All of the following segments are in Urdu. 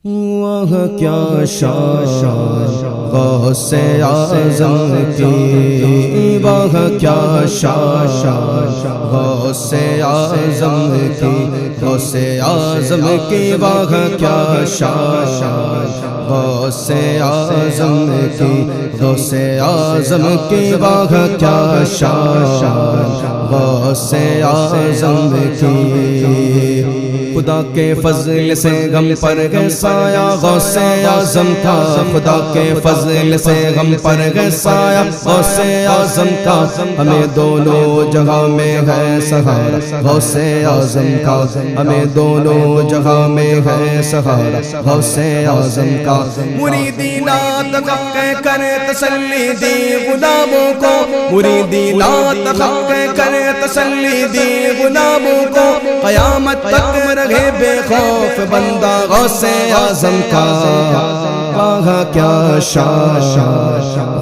وہ کیا شان غوث اعظم کی، وہ کیا شان غوث اعظم کی، غوث اعظم کی وہ کیا شان غوث اعظم کی، غوث اعظم کی وہ کیا شان غوث اعظم کی۔ خدا کے فضل سے غم پر گئے سایہ غوث اعظم کا، خدا کے فضل سے غم پر گئے سایہ غوث اعظم کا، ہمیں دونوں جگہ میں ہے سہارا غوث اعظم کا، ہمیں دونوں جگہ میں ہے سہارا غوث اعظم کا۔ مریدی نعت کہہ کر تسلی دی غلاموں کو، مریدی نعت کہہ کر تسلی دی غلاموں کو، قیامت تک رہے بے خوف بندہ غوث اعظم کا۔ وہاں کیا شان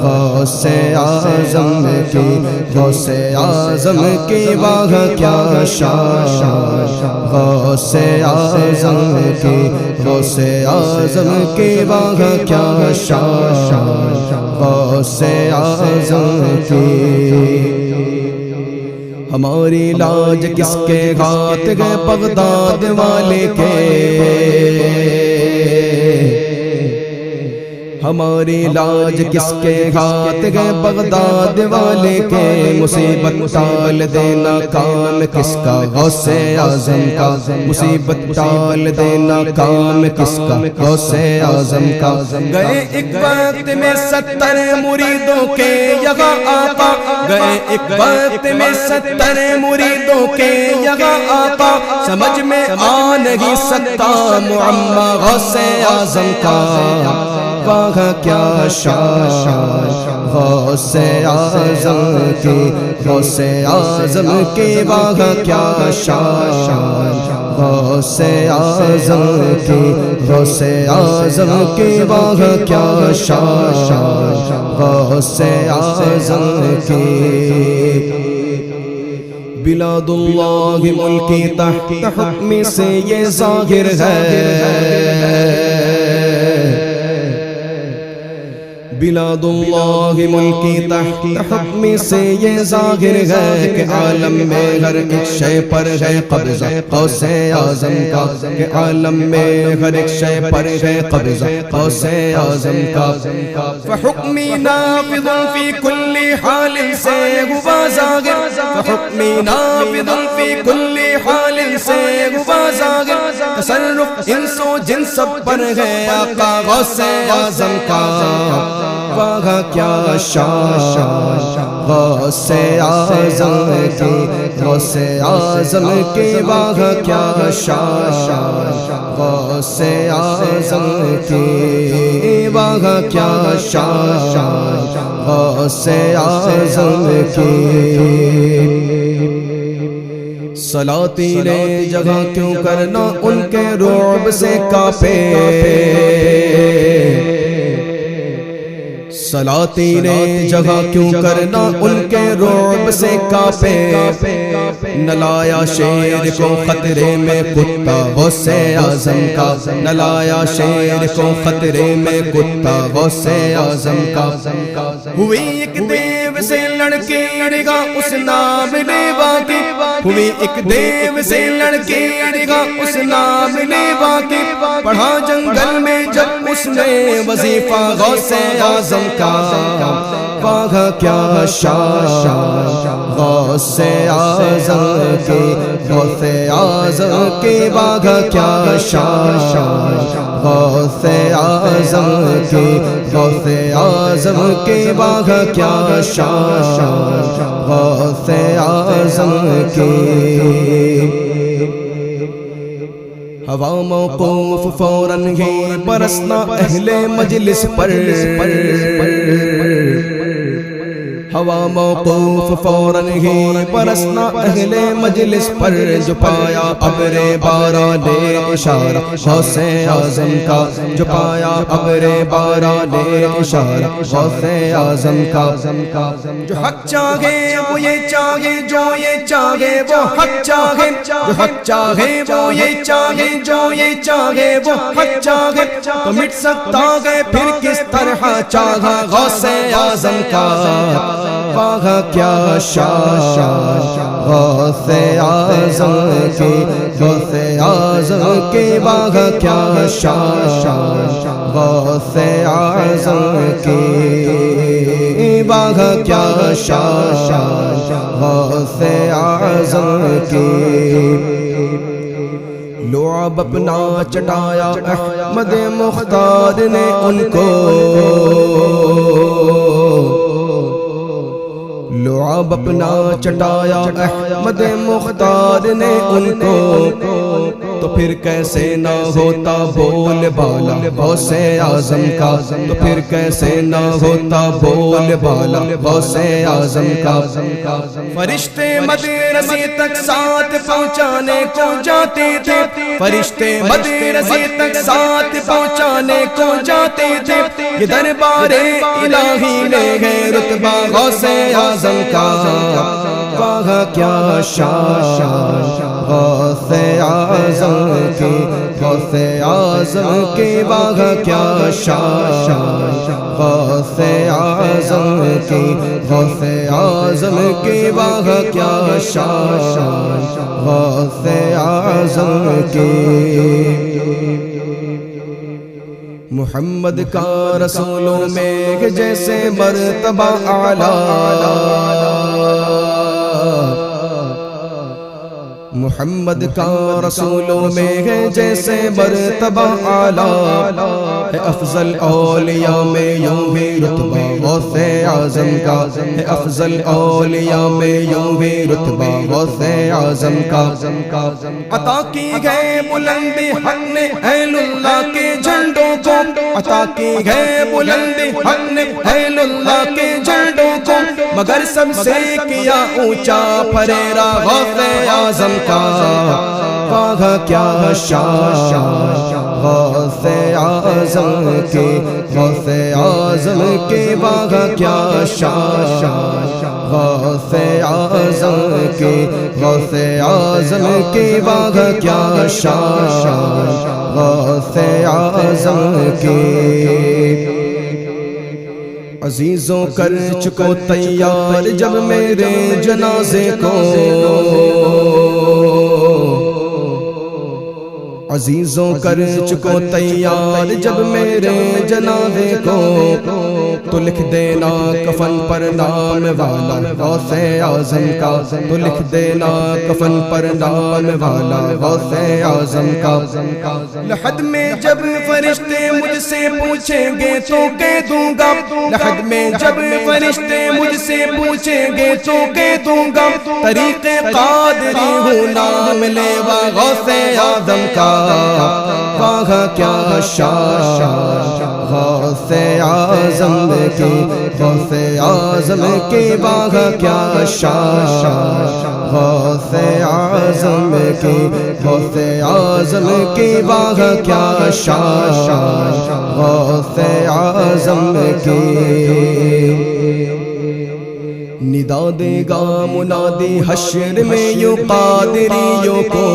غوث اعظم کی، غوث اعظم کی وہاں کیا شان غوث اعظم کی، غوث اعظم کی وہاں کیا شان غوث اعظم کی۔ ہماری لاج کس کے ہاتھ گئے بغداد والے کے، ہماری لاج کس کے ہاتھ گئے بغداد والے کے، مصیبت ٹال دینا کام کس کا غوث اعظم کا، مصیبت ٹال دینا کام کس کا غوث اعظم کا۔ گئے ایک وقت میں 70 مریدوں کے یہاں آقا، گئے ایک وقت میں 70 مریدوں کے یہاں آقا، سمجھ میں آ نہیں سکتا معمہ غوث اعظم کا۔ وہاں کیا شان غوث اعظم کی، غوث اعظم کی وہاں کیا شان غوث اعظم کی، غوث اعظم کی وہاں کیا شان غوث اعظم کی۔ بلاد اللہ ملکی تحت حکم سے یہ ظاہر ہے، بلاد اللہ ملکی تحت حکم سے یہ ظاہر ہے کہ عالم میں ہر ایک شے پر ہے قبضہ غوث اعظم کا، کہ عالم میں ہر ایک شے پر ہے قبضہ غوث اعظم کا۔ فحکمی نافذ فی کل حال سے ہوا ظاہر، فحکمی نافذ فی کل حال سے ہوا ظاہر، تصرف انس و جن سب پر ہے آقا غوث اعظم کا۔ وہاں کیا شان غوث اعظم کی، غوث اعظم کی وہاں کیا شان غوث اعظم کی، وہاں کیا شان غوث اعظم کی۔ سلاطین جگہ کیوں کرنا ان کے رعب سے کانپے، سلاطین جگہ کیوں کرنا ان کے رعب سے کانپے، نہ لایا شیر کو خطرے میں کتا غوث اعظم کا، نہ لایا شیر کو خطرے میں کتا غوث اعظم کا۔ ہوئی ایک دیو سے لڑکی اڑگا اس نام لیوا کی، ہوئی ایک دیو سے لڑکی اڑگا اس نام لیوا کی، پڑھا جنگل میں جب اس نے وظیفہ غوث اعظم کا۔ وہاں کیا شان غوث اعظم کی، غوث اعظم کی وہاں کیا شان غوث اعظم کی، غوث اعظم کی وہاں کیا شان غوث اعظم کی۔ ہوا موقوف فوراً ہی برسنا اہل مجلس پر، ہوا موقوف فوراً ہی برسنا اہل مجلس پر جو پایا ابر باران اشارہ غوث اعظم کا جو پایا ابر باران اشارہ غوث اعظم کا جو حق چاہے وہ یہ چاہے جو یہ چاہے وہ حق چاہے جو حق چاہے وہ یہ چاہے جو یہ چاہے وہ حق چاہے تو مٹ سکتا ہے پھر کس طرح چاہا غوث اعظم کا واہ کیا شان غوث اعظم کی غوث اعظم کی واہ کیا شان غوث اعظم کی واہ کیا شان غوث اعظم کی لعب اپنا چٹایا احمد مختار نے ان کو لعب اپنا چٹایا احمد مختار نے ان کو تو پھر کیسے نہ ہوتا بول بالا غوث اعظم کا تو پھر کیسے نہ ہوتا بول بالا غوث اعظم کا فرشتے مدرسے تک ساتھ پہنچانے کو جاتے تھے فرشتے مدرسے تک ساتھ پہنچانے کو جاتے تھے یہ دربار الہی میں ہے رتبہ غوث اعظم کا واہ کیا شان غوث اعظم کی غوث اعظم کی واہ کیا شان غوث اعظم کی غوث اعظم کی واہ کیا شان غوث اعظم کی محمد کا رسولوں میں جیسے مرتبہ اعلیٰ محمد کا رسولوں میں ہے جیسے مرتبہ اعلیٰ ہے افضل اولیاء میں یوں بھی رتبہ غوث اعظم کا ہے افضل اولیاء میں یوں بھی رتبہ غوث اعظم کا عطا کی گئے بلندی حق نے اہل اللہ کے جھنڈوں کو عطا کی گئے بلندی حق نے اہل اللہ کے جھنڈوں کو مگر سب سے کیا اونچا پھریرا غوث اعظم کا واہ کیا شان غوث اعظم کی غوث اعظم کی واہ کیا شان غوث اعظم کی غوث اعظم کی واہ کیا شان غوث اعظم کی عزیزوں کر چکو تیار جب میرے جنازے کو عزیزوں کر چکو تیار جب میرے جنازے کو تو لکھ دینا کفن پر نام والا غوث اعظم کا تو لکھ دینا کفن پر نام والا غوث اعظم کا لحد میں جب فرشتے مجھ سے پوچھیں گے تو کہہ دوں گا لحد میں جب فرشتے مجھ سے پوچھیں گے تو کہہ دوں گا طریق قادری ہوں نام لیوا غوث اعظم کا واہ کیا شان غوث اعظم کی غوث اعظم کی واہ کیا شان غوث اعظم کی غوث اعظم کی واہ کیا شان غوث اعظم کی ندا دے گا منادی حشر میں یوں قادریوں کو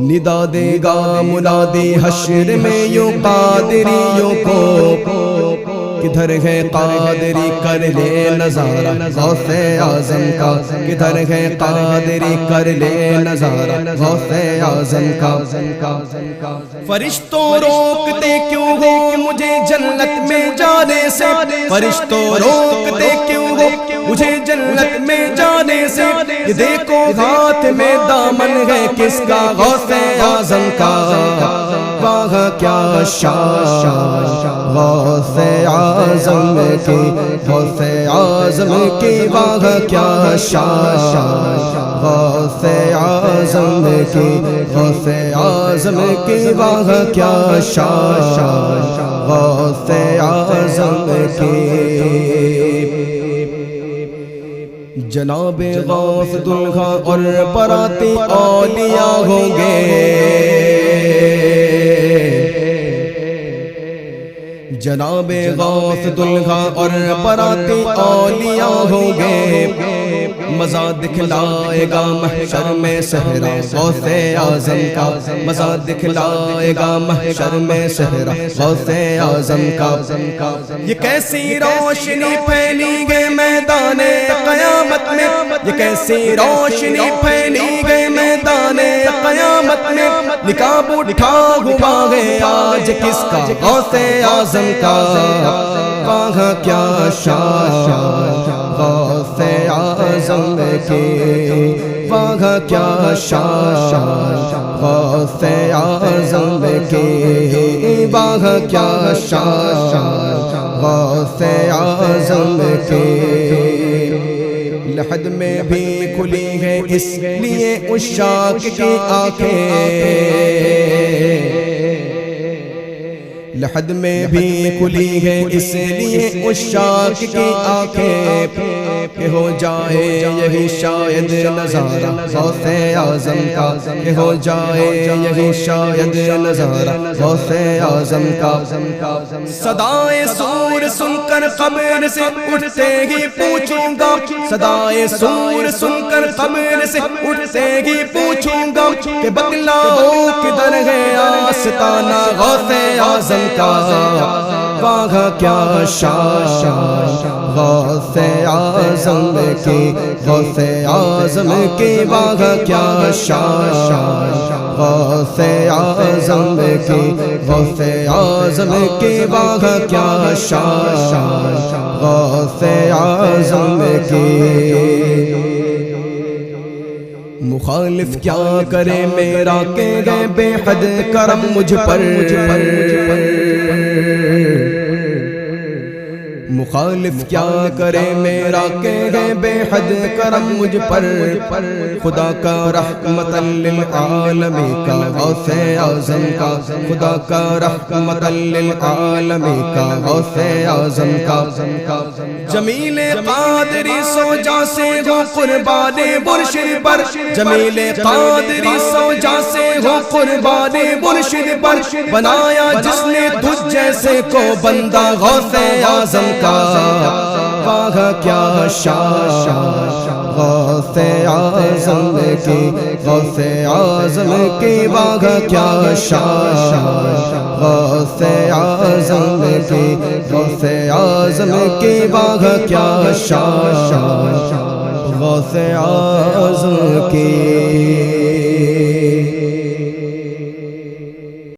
ندا دے گا منادی حشر میں یوں قادریوں کو کدھر ہے قادری کر لے نظارہ غوث اعظم کا کدھر ہے قادری کر لے نظارہ غوث اعظم کا فرشتوں روکتے کیوں ہو مجھے جنت میں جانے سے فرشتوں روکتے کیوں ہو مجھے جنت میں جانے سے، یہ دیکھو ہاتھ میں دامن ہے کس کا، غوث اعظم کا، واہ کیا شان غوث اعظم کی، غوث اعظم کی، واہ کیا شان غوث اعظم کی، غوث اعظم کی، واہ کیا شان غوث اعظم کی۔ جناب غوث دلہا اور باراتی اولیاء ہوں گے، جناب غوث دلہا اور باراتی اولیاء ہوں گے، مزہ دکھلائے گا محشر میں صحرا غوث اعظم کا، مزہ دکھلائے گا محشر میں صحرا غوث اعظم کا۔ یہ کیسی روشنی پھیلی گئی میدان قیامت میں، یہ کیسی روشنی پھیلی گئی میدان قیامت میں، نقاب اٹھا ہوا ہے آج کس کا، غوث اعظم کا، واہ کیا شان غوث اعظم کی، واہ کیا شان غوث اعظم کی، واہ کیا شان غوث اعظم کی۔ لحد میں بھی کھلی ہے اس لیے عشاق کی آنکھیں، لحد میں بھی کھلی ہے اس لیے عشاق کی آنکھیں، کہ ہو جائے یہی شاید نظارہ غوث اعظم کا، کہ ہو جائے یہی شاید نظارہ غوث اعظم کا۔ صدائے سور سن کر قبر سے اٹھتے ہی پوچھوں گا، صدائے سور سن کر قبر سے اٹھتے ہی پوچھوں گا، کہ بتلاؤ کدھر ہے آستانہ غوث اعظم کا، واہ کیا شان غوث اعظم کی، غوث اعظم کی، واہ کیا شان غوث اعظم کی، غوث اعظم کی، واہ کیا شان غوث اعظم کی۔ مخالف کیا کرے میرا کہ گئے بے حد کرم مجھ پر، مخالف کیا کرے میرا کہ گئے بے حد کرم مجھ پر، خدا کا رحمت للعالمی کا، غوث اعظم کا، خدا کا رحمت للعالمی کا، غوث اعظم کا۔ جمیل قادری سوجا سے ہو قربان مرشد پر، جمیل قادری سوجا سے ہو قربان مرشد پر، بنایا جس نے تجھ جیسے کو بندہ غوث اعظم کا، واہ کیا شان غوث اعظم کی، غوث اعظم کی، واہ کیا شان غوث اعظم کی، غوث اعظم کی، واہ کیا شان غوث اعظم کی۔